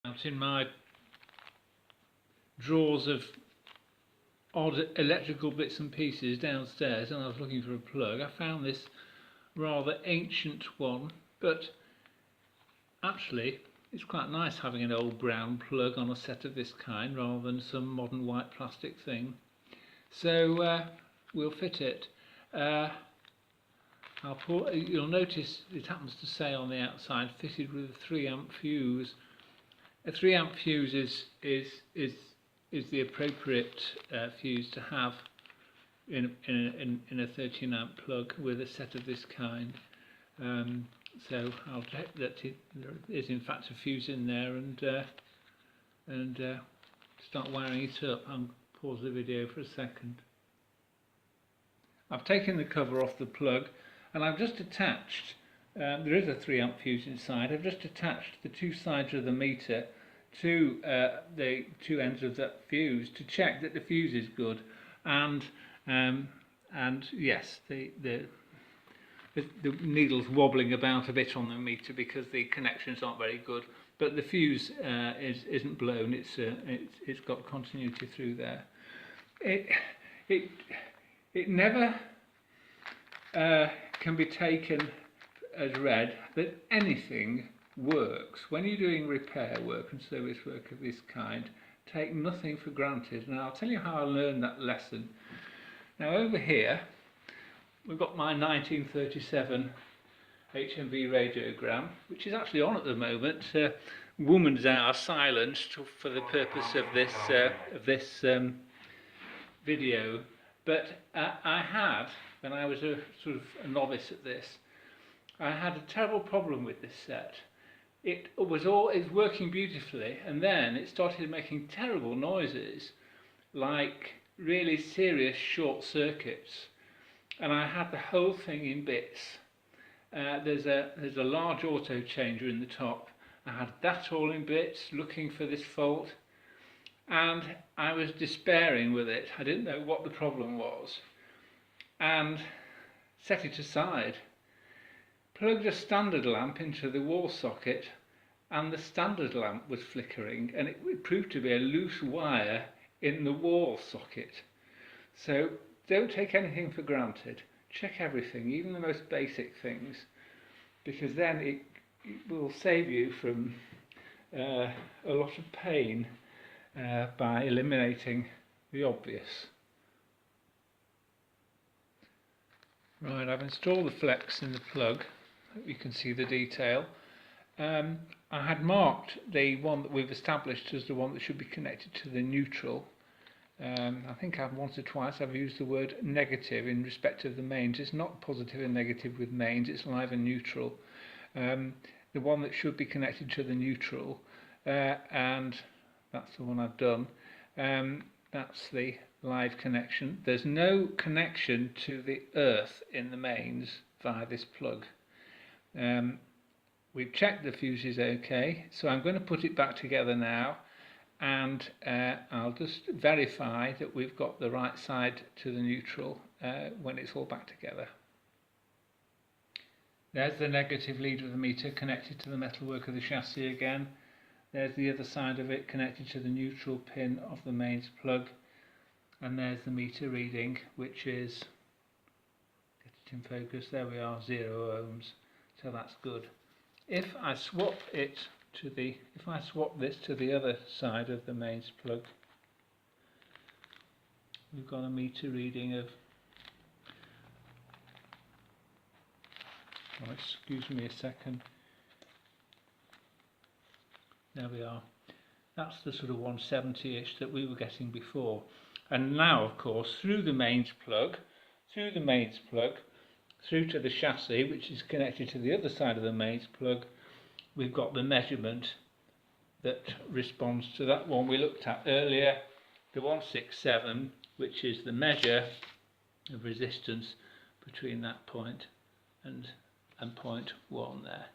Out in my drawers of odd electrical bits and pieces downstairs, and I was looking for a plug. I found this rather ancient one, but actually it's quite nice having an old brown plug on a set of this kind rather than some modern white plastic thing. So we'll fit it. You'll notice it happens to say on the outside fitted with a 3-amp fuse. A 3-amp fuse is the appropriate fuse to have in a 13-amp plug with a set of this kind. So I'll check that there is in fact a fuse in there and start wiring it up. I'll pause the video for a second. I've taken the cover off the plug and I've just attached, there is a 3-amp fuse inside, I've just attached the two sides of the meter to the two ends of that fuse to check that the fuse is good, and yes, the needle's wobbling about a bit on the meter because the connections aren't very good, but the fuse isn't blown. It's got continuity through there. It never can be taken as read that anything works. When you're doing repair work and service work of this kind, take nothing for granted, and I'll tell you how I learned that lesson. Now over here we've got my 1937 HMV radiogram, which is actually on at the moment. Woman's Hour silenced for the purpose of this video, but I had, when I was a sort of a novice at this, I had a terrible problem with this set. It was working beautifully, and then it started making terrible noises, like really serious short circuits, and I had the whole thing in bits. There's a large auto changer in the top. I had that all in bits, looking for this fault, and I was despairing with it. I didn't know what the problem was, and set it aside. Plugged a standard lamp into the wall socket, and the standard lamp was flickering, and it proved to be a loose wire in the wall socket. So don't take anything for granted. Check everything, even the most basic things, because then it will save you from a lot of pain by eliminating the obvious. Right, I've installed the flex in the plug. You can see the detail. I had marked the one that we've established as the one that should be connected to the neutral. I think once or twice I've used the word negative in respect of the mains. It's not positive and negative with mains, it's live and neutral. The one that should be connected to the neutral, and that's the one I've done. That's the live connection. There's no connection to the earth in the mains via this plug. We've checked the fuse is okay, so I'm going to put it back together now, and I'll just verify that we've got the right side to the neutral when it's all back together. There's the negative lead of the meter connected to the metalwork of the chassis again. There's the other side of it connected to the neutral pin of the mains plug, and there's the meter reading, which is, get it in focus, there we are, 0 ohms, so that's good. If I swap this to the other side of the mains plug, we've got a meter reading of, oh, excuse me a second, there we are. That's the sort of 170-ish that we were getting before. And now, of course, through the mains plug, through to the chassis, which is connected to the other side of the mains plug, we've got the measurement that responds to that one we looked at earlier, the 167, which is the measure of resistance between that point and point 1 there.